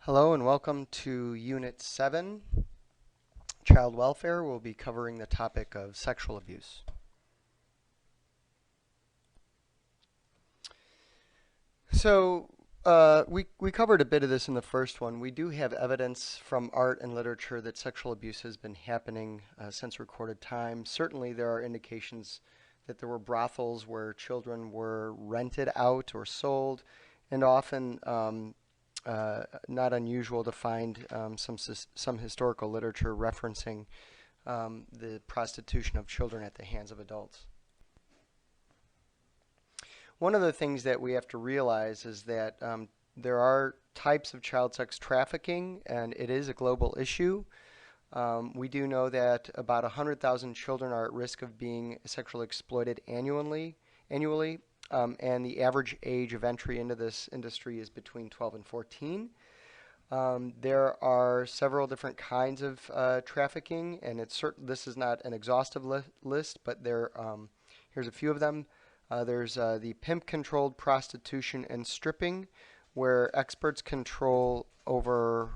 Hello and welcome to Unit 7, Child Welfare. We'll be covering the topic of sexual abuse. So we covered a bit of this in the first one. We do have evidence from art and literature that sexual abuse has been happening since recorded time. Certainly there are indications that there were brothels where children were rented out or sold, and often not unusual to find some historical literature referencing the prostitution of children at the hands of adults. One of the things that we have to realize is that there are types of child sex trafficking, and it is a global issue. We do know that about 100,000 children are at risk of being sexually exploited annually, and the average age of entry into this industry is between 12 and 14. There are several different kinds of trafficking, and this is not an exhaustive list, but here's a few of them. There's the pimp-controlled prostitution and stripping, where experts control over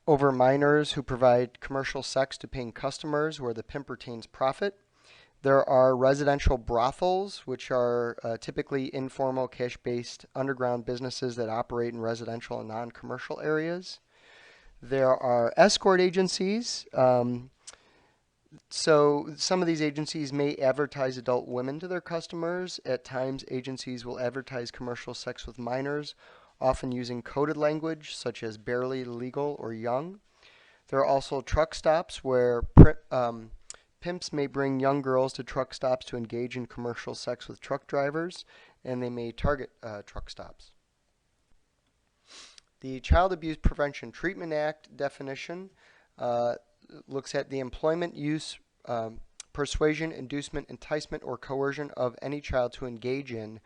minors who provide commercial sex to paying customers, where the pimp retains profit. There are residential brothels, which are typically informal, cash-based underground businesses that operate in residential and non-commercial areas. There are escort agencies. So some of these agencies may advertise adult women to their customers. At times, agencies will advertise commercial sex with minors, often using coded language such as barely legal or young. There are also truck stops where pimps may bring young girls to truck stops to engage in commercial sex with truck drivers, and they may target truck stops. The Child Abuse Prevention Treatment Act definition looks at the employment, use, persuasion, inducement, enticement, or coercion of any child to engage in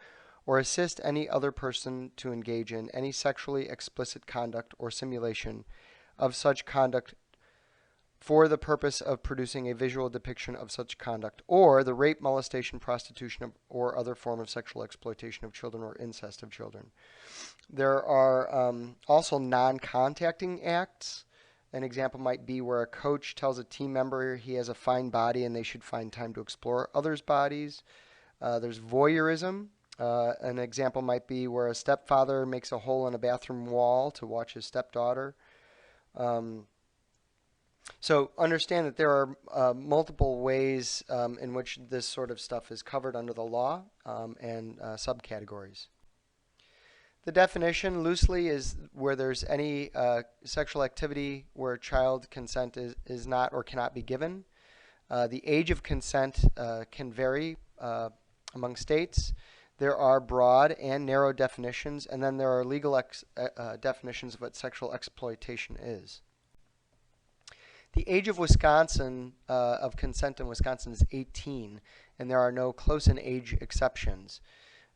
or assist any other person to engage in any sexually explicit conduct or simulation of such conduct for the purpose of producing a visual depiction of such conduct, or the rape, molestation, prostitution, or other form of sexual exploitation of children or incest of children. There are also non-contacting acts. An example might be where a coach tells a team member he has a fine body and they should find time to explore others' bodies. There's voyeurism. An example might be where a stepfather makes a hole in a bathroom wall to watch his stepdaughter. So understand that there are multiple ways in which this sort of stuff is covered under the law and subcategories. The definition loosely is where there's any sexual activity where child consent is not or cannot be given. The age of consent can vary among states. There are broad and narrow definitions, and then there are legal definitions of what sexual exploitation is. The age of consent in Wisconsin is 18, and there are no close-in age exceptions.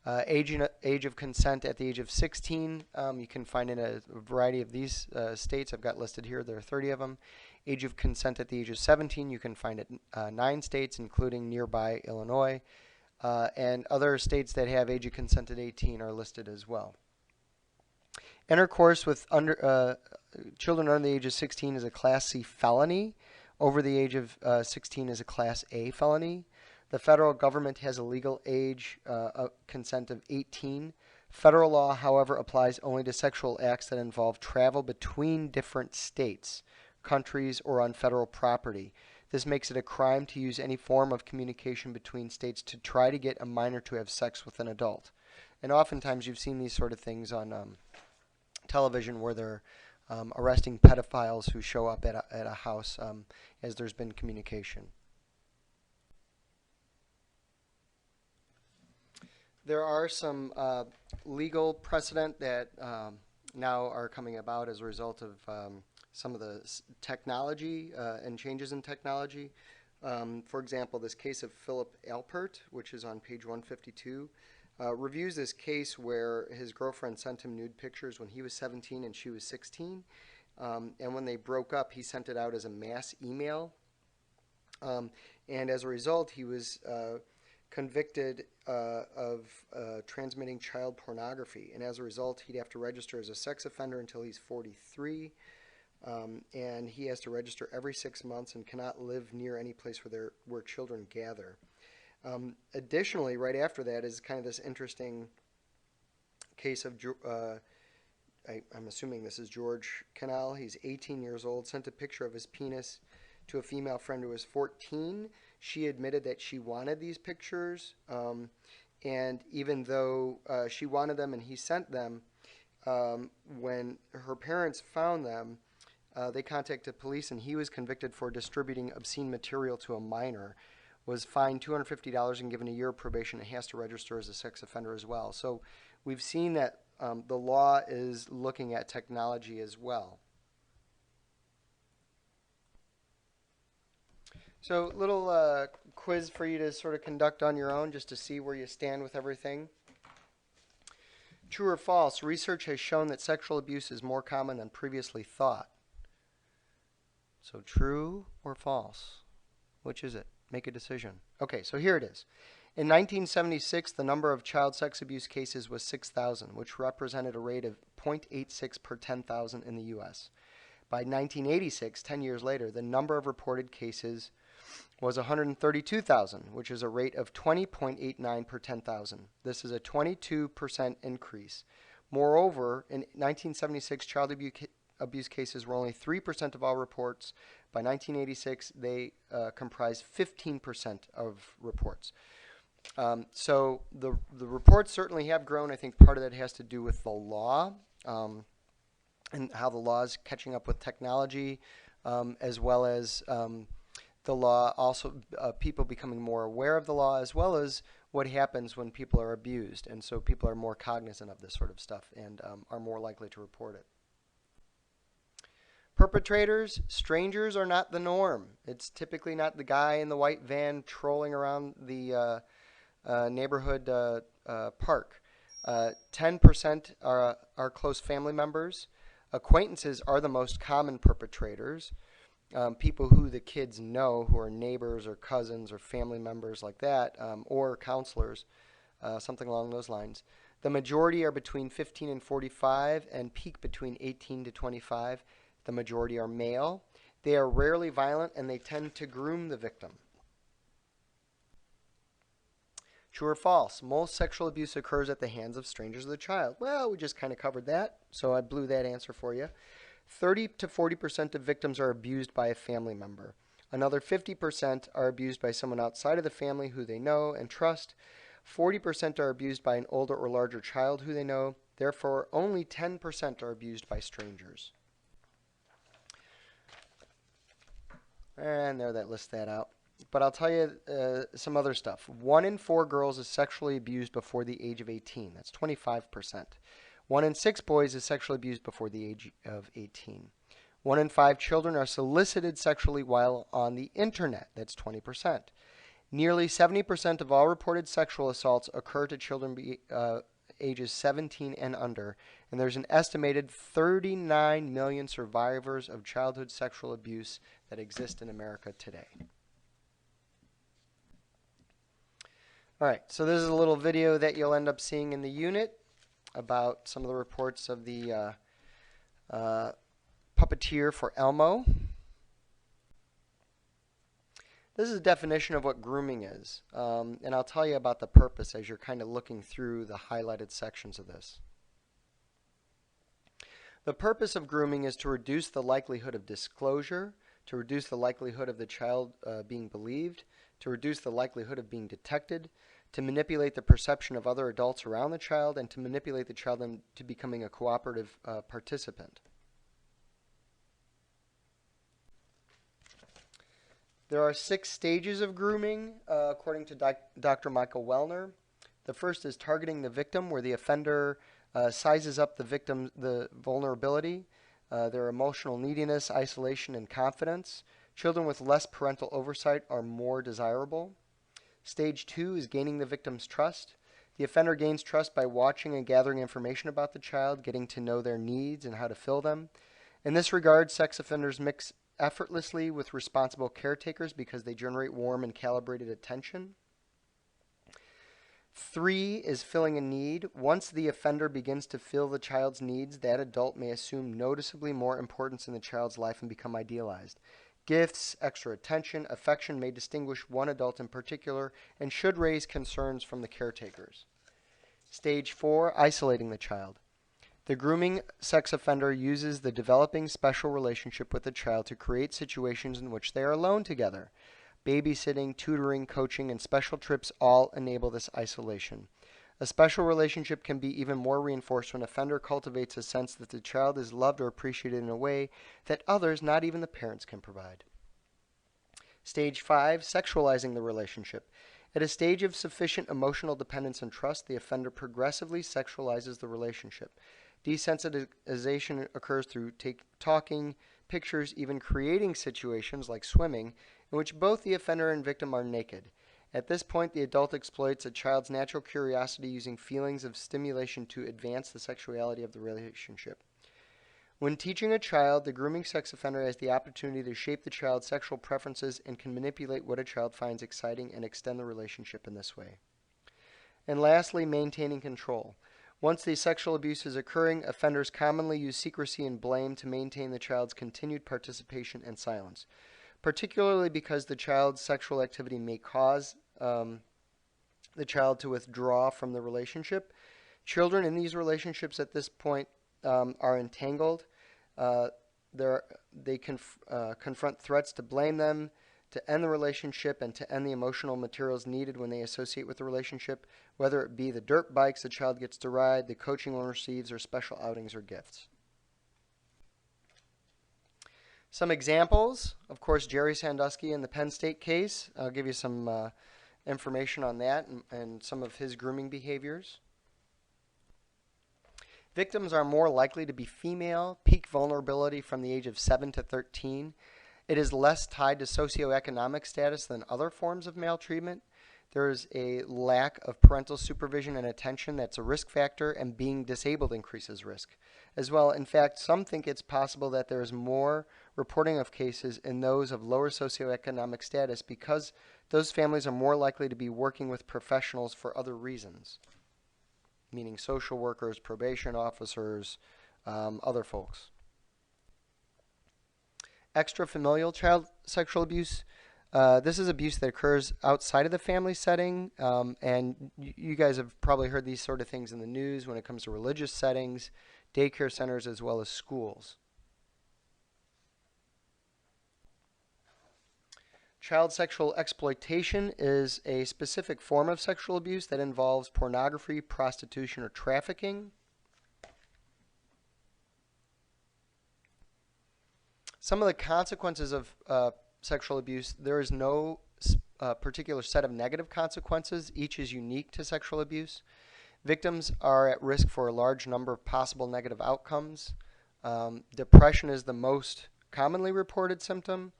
Age of consent at the age of 16, you can find in a variety of these states. I've got listed here. There are 30 of them. Age of consent at the age of 17, you can find it 9 states, including nearby Illinois. And other states that have age of consent at 18 are listed as well. Intercourse with children under the age of 16 is a Class C felony. Over the age of 16 is a Class A felony. The federal government has a legal age consent of 18. Federal law, however, applies only to sexual acts that involve travel between different states, countries, or on federal property. This makes it a crime to use any form of communication between states to try to get a minor to have sex with an adult. And oftentimes you've seen these sort of things on television where they're arresting pedophiles who show up at a house as there's been communication. There are some legal precedent that now are coming about as a result of some of the technology and changes in technology. For example, this case of Philip Alpert, which is on page 152, reviews this case where his girlfriend sent him nude pictures when he was 17 and she was 16. And when they broke up, he sent it out as a mass email. And as a result, he was convicted of transmitting child pornography, and as a result, he'd have to register as a sex offender until he's 43, and he has to register every 6 months and cannot live near any place where children gather. Additionally, right after that is kind of this interesting case of I'm assuming this is George Canal. He's 18 years old, sent a picture of his penis to a female friend who was 14. She admitted that she wanted these pictures, and even though she wanted them and he sent them, when her parents found them, they contacted police, and he was convicted for distributing obscene material to a minor, was fined $250 and given a year of probation, and has to register as a sex offender as well. So we've seen that the law is looking at technology as well. So little quiz for you to sort of conduct on your own just to see where you stand with everything. True or false, research has shown that sexual abuse is more common than previously thought. So true or false? Which is it? Make a decision. Okay, so here it is. In 1976, the number of child sex abuse cases was 6,000, which represented a rate of 0.86 per 10,000 in the U.S. By 1986, 10 years later, the number of reported cases was 132,000, which is a rate of 20.89 per 10,000. This is a 22% increase. Moreover, in 1976, child abuse cases were only 3% of all reports. By 1986, they comprised 15% of reports. So the reports certainly have grown. I think part of that has to do with the law and how the law is catching up with technology, as well as the law also people becoming more aware of the law, as well as what happens when people are abused. And so people are more cognizant of this sort of stuff and are more likely to report it. Perpetrators, strangers are not the norm. It's typically not the guy in the white van trolling around the neighborhood park. 10% are close family members. Acquaintances are the most common perpetrators. People who the kids know, who are neighbors or cousins or family members like that, or counselors, something along those lines. The majority are between 15 and 45 and peak between 18 to 25. The majority are male. They are rarely violent, and they tend to groom the victim. True or false? Most sexual abuse occurs at the hands of strangers of the child. Well, we just kind of covered that, so I blew that answer for you. 30 to 40% of victims are abused by a family member. Another 50% are abused by someone outside of the family who they know and trust. 40% are abused by an older or larger child who they know. Therefore, only 10% are abused by strangers. And there, that lists that out. But I'll tell you some other stuff. 1 in 4 girls is sexually abused before the age of 18. That's 25%. 1 in 6 boys is sexually abused before the age of 18. 1 in 5 children are solicited sexually while on the internet. That's 20%. Nearly 70% of all reported sexual assaults occur to children ages 17 and under, and there's an estimated 39 million survivors of childhood sexual abuse that exist in America today. All right, so this is a little video that you'll end up seeing in the unit about some of the reports of the puppeteer for Elmo. This is a definition of what grooming is, and I'll tell you about the purpose as you're kind of looking through the highlighted sections of this. The purpose of grooming is to reduce the likelihood of disclosure, to reduce the likelihood of the child being believed, to reduce the likelihood of being detected, to manipulate the perception of other adults around the child, and to manipulate the child into becoming a cooperative participant. There are 6 stages of grooming, according to Dr. Michael Wellner. The first is targeting the victim, where the offender sizes up the vulnerability, their emotional neediness, isolation, and confidence. Children with less parental oversight are more desirable. Stage 2 is gaining the victim's trust. The offender gains trust by watching and gathering information about the child, getting to know their needs and how to fill them. In this regard, sex offenders mix effortlessly with responsible caretakers because they generate warm and calibrated attention. 3 is filling a need. Once the offender begins to fill the child's needs, that adult may assume noticeably more importance in the child's life and become idealized. Gifts, extra attention, affection may distinguish one adult in particular and should raise concerns from the caretakers. Stage 4, isolating the child. The grooming sex offender uses the developing special relationship with the child to create situations in which they are alone together. Babysitting, tutoring, coaching, and special trips all enable this isolation. A special relationship can be even more reinforced when offender cultivates a sense that the child is loved or appreciated in a way that others, not even the parents, can provide. Stage 5, sexualizing the relationship. At a stage of sufficient emotional dependence and trust, the offender progressively sexualizes the relationship. Desensitization occurs through talking, pictures, even creating situations like swimming in which both the offender and victim are naked. At this point, the adult exploits a child's natural curiosity using feelings of stimulation to advance the sexuality of the relationship. When teaching a child, the grooming sex offender has the opportunity to shape the child's sexual preferences and can manipulate what a child finds exciting and extend the relationship in this way. And lastly, maintaining control. Once the sexual abuse is occurring, offenders commonly use secrecy and blame to maintain the child's continued participation and silence, particularly because the child's sexual activity may cause the child to withdraw from the relationship. Children in these relationships at this point are entangled. They confront threats to blame them, to end the relationship, and to end the emotional materials needed when they associate with the relationship, whether it be the dirt bikes the child gets to ride, the coaching one receives, or special outings or gifts. Some examples, of course, Jerry Sandusky in the Penn State case. I'll give you some information on that and some of his grooming behaviors. Victims are more likely to be female, peak vulnerability from the age of 7 to 13. It is less tied to socioeconomic status than other forms of maltreatment. There is a lack of parental supervision and attention that's a risk factor, and being disabled increases risk as well. In fact, some think it's possible that there is more reporting of cases in those of lower socioeconomic status because those families are more likely to be working with professionals for other reasons, meaning social workers, probation officers, other folks. Extrafamilial child sexual abuse. This is abuse that occurs outside of the family setting, and you guys have probably heard these sort of things in the news when it comes to religious settings, daycare centers, as well as schools. Child sexual exploitation is a specific form of sexual abuse that involves pornography, prostitution, or trafficking. Some of the consequences of sexual abuse, there is no particular set of negative consequences. Each is unique to sexual abuse. Victims are at risk for a large number of possible negative outcomes. Depression is the most commonly reported symptom,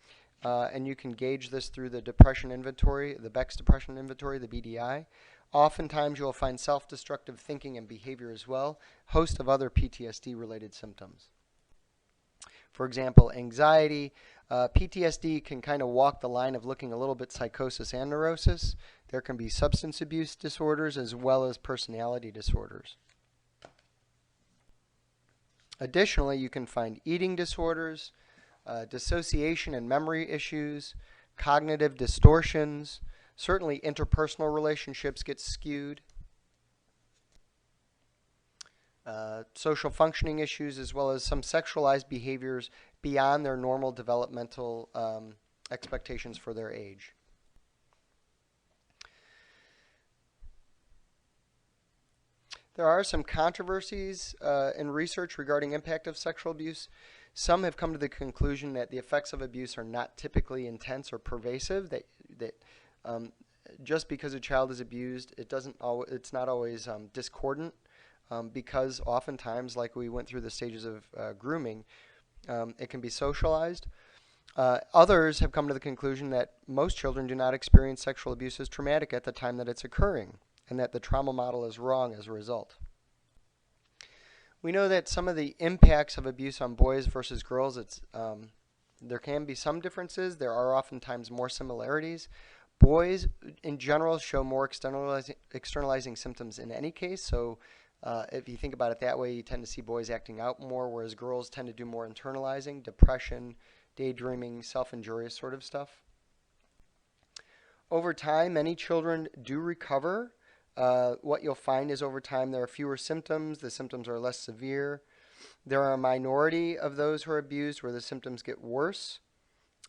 and you can gauge this through the depression inventory, the Beck's Depression Inventory, the BDI. Oftentimes you'll find self-destructive thinking and behavior as well, a host of other PTSD-related symptoms. For example, anxiety. PTSD can kind of walk the line of looking a little bit psychosis and neurosis. There can be substance abuse disorders as well as personality disorders. Additionally, you can find eating disorders, dissociation and memory issues, cognitive distortions. Certainly interpersonal relationships get skewed. Social functioning issues, as well as some sexualized behaviors beyond their normal developmental expectations for their age. There are some controversies in research regarding impact of sexual abuse. Some have come to the conclusion that the effects of abuse are not typically intense or pervasive, that just because a child is abused, it's not always discordant. Because oftentimes, like we went through the stages of grooming, it can be socialized. Others have come to the conclusion that most children do not experience sexual abuse as traumatic at the time that it's occurring, and that the trauma model is wrong as a result. We know that some of the impacts of abuse on boys versus girls, there can be some differences. There are oftentimes more similarities, Boys, in general, show more externalizing symptoms in any case. So if you think about it that way, you tend to see boys acting out more, whereas girls tend to do more internalizing, depression, daydreaming, self-injurious sort of stuff. Over time, many children do recover. What you'll find is over time there are fewer symptoms, the symptoms are less severe. There are a minority of those who are abused where the symptoms get worse.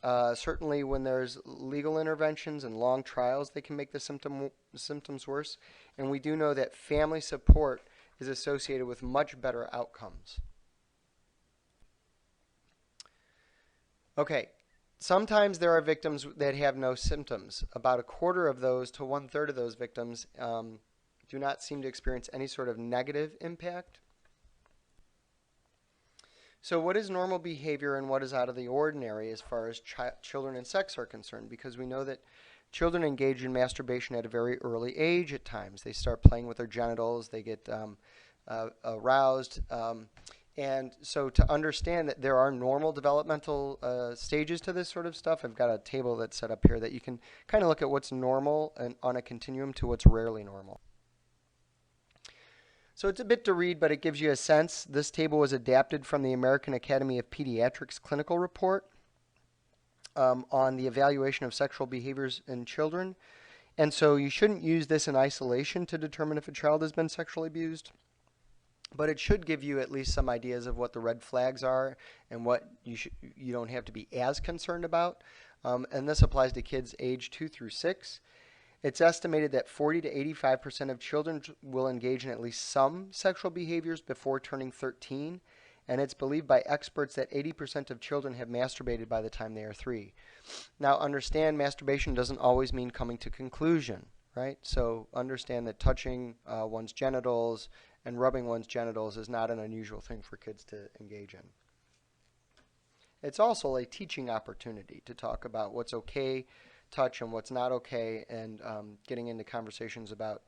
Certainly, when there's legal interventions and long trials, they can make the symptoms worse. And we do know that family support is associated with much better outcomes. Okay, sometimes there are victims that have no symptoms. About a quarter of those to one-third of those victims do not seem to experience any sort of negative impact. So what is normal behavior and what is out of the ordinary as far as children and sex are concerned? Because we know that children engage in masturbation at a very early age at times. They start playing with their genitals, they get aroused. And so to understand that there are normal developmental stages to this sort of stuff, I've got a table that's set up here that you can kind of look at what's normal and on a continuum to what's rarely normal. So it's a bit to read, but it gives you a sense. This table was adapted from the American Academy of Pediatrics clinical report on the evaluation of sexual behaviors in children. And so you shouldn't use this in isolation to determine if a child has been sexually abused. But it should give you at least some ideas of what the red flags are and what you don't have to be as concerned about. And this applies to kids age 2 through 6. It's estimated that 40 to 85% of children will engage in at least some sexual behaviors before turning 13. And it's believed by experts that 80% of children have masturbated by the time they are 3. Now, understand masturbation doesn't always mean coming to conclusion, right? So understand that touching one's genitals and rubbing one's genitals is not an unusual thing for kids to engage in. It's also a teaching opportunity to talk about what's okay touch and what's not okay, and getting into conversations about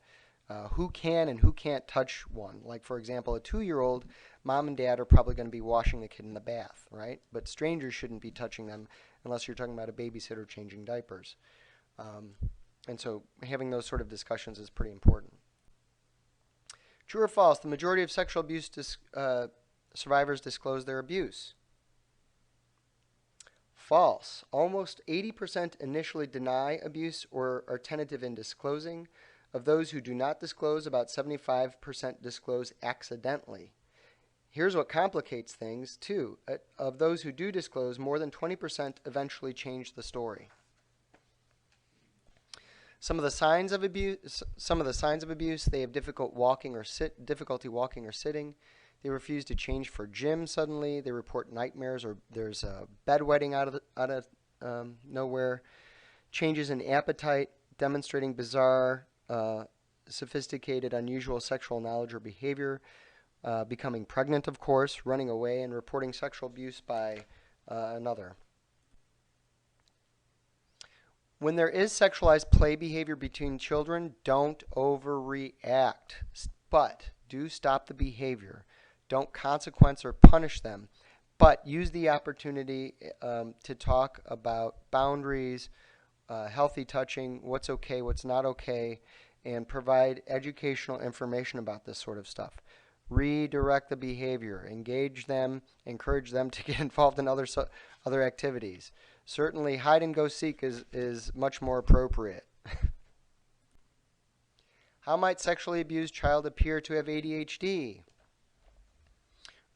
who can and who can't touch one. Like, for example, a 2-year-old, mom and dad are probably going to be washing the kid in the bath, right? But strangers shouldn't be touching them unless you're talking about a babysitter changing diapers. And so having those sort of discussions is pretty important. True or false, the majority of sexual abuse survivors disclose their abuse. False. Almost 80% initially deny abuse or are tentative in disclosing. Of those who do not disclose, about 75% disclose accidentally. Here's what complicates things, too. Of those who do disclose, more than 20% eventually change the story. Some of the signs of abuse, they have difficulty walking or sitting. They refuse to change for gym suddenly. They report nightmares, or there's a bedwetting out of nowhere. Changes in appetite, demonstrating bizarre, sophisticated, unusual sexual knowledge or behavior. Becoming pregnant, of course, running away, and reporting sexual abuse by another. When there is sexualized play behavior between children, don't overreact, but do stop the behavior. Don't consequence or punish them, but use the opportunity to talk about boundaries, healthy touching, what's okay, what's not okay, and provide educational information about this sort of stuff. Redirect the behavior, engage them, encourage them to get involved in other activities. Certainly, hide and go seek is much more appropriate. How might sexually abused child appear to have ADHD?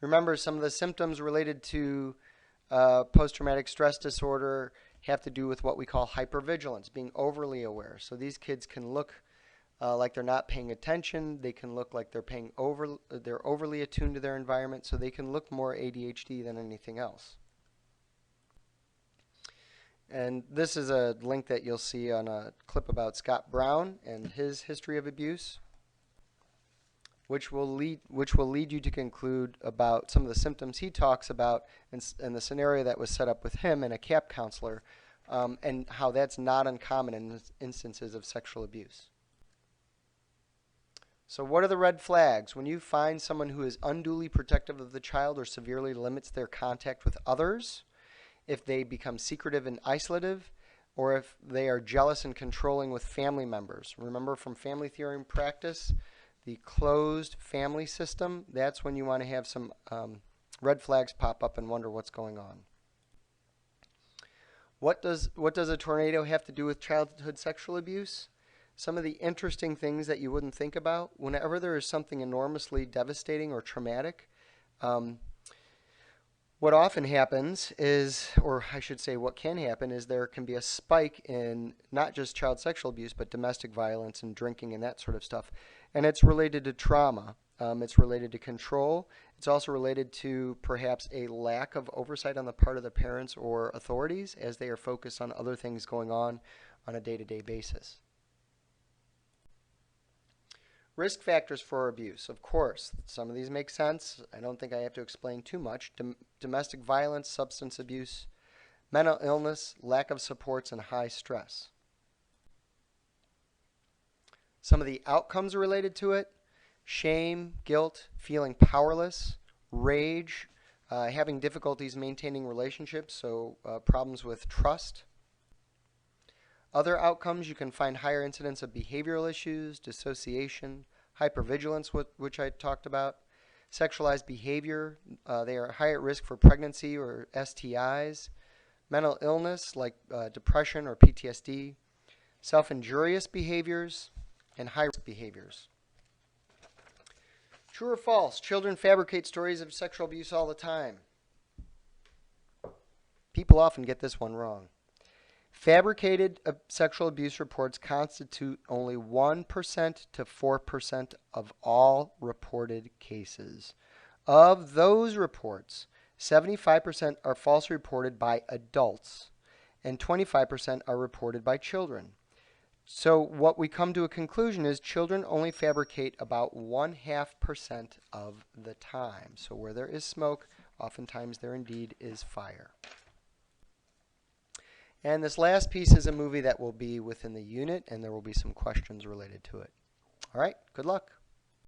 Remember, some of the symptoms related to post-traumatic stress disorder have to do with what we call hypervigilance, being overly aware. So these kids can look like they're not paying attention. They can look like they're overly attuned to their environment, so they can look more ADHD than anything else. And this is a link that you'll see on a clip about Scott Brown and his history of abuse, which will lead you to conclude about some of the symptoms he talks about and the scenario that was set up with him and a CAP counselor, and how that's not uncommon in instances of sexual abuse. So what are the red flags? When you find someone who is unduly protective of the child or severely limits their contact with others, if they become secretive and isolative, or if they are jealous and controlling with family members. Remember from family theory and practice, the closed family system, that's when you want to have some red flags pop up and wonder what's going on. What does a tornado have to do with childhood sexual abuse? Some of the interesting things that you wouldn't think about. Whenever there is something enormously devastating or traumatic, what often happens is, or I should say what can happen, is there can be a spike in not just child sexual abuse, but domestic violence and drinking and that sort of stuff. And it's related to trauma. It's related to control. It's also related to perhaps a lack of oversight on the part of the parents or authorities as they are focused on other things going on a day-to-day basis. Risk factors for abuse. Of course, some of these make sense. I don't think I have to explain too much. Domestic violence, substance abuse, mental illness, lack of supports, and high stress. Some of the outcomes related to it: shame, guilt, feeling powerless, rage, having difficulties maintaining relationships, so problems with trust. Other outcomes, you can find higher incidence of behavioral issues, dissociation, hypervigilance, which I talked about, sexualized behavior. They are higher at risk for pregnancy or STIs, mental illness like depression or PTSD, self-injurious behaviors, and high-risk behaviors. True or false? Children fabricate stories of sexual abuse all the time. People often get this one wrong. Fabricated sexual abuse reports constitute only 1% to 4% of all reported cases. Of those reports, 75% are falsely reported by adults, and 25% are reported by children. So what we come to a conclusion is children only fabricate about 0.5% of the time. So where there is smoke, oftentimes there indeed is fire. And this last piece is a movie that will be within the unit, and there will be some questions related to it. All right, good luck.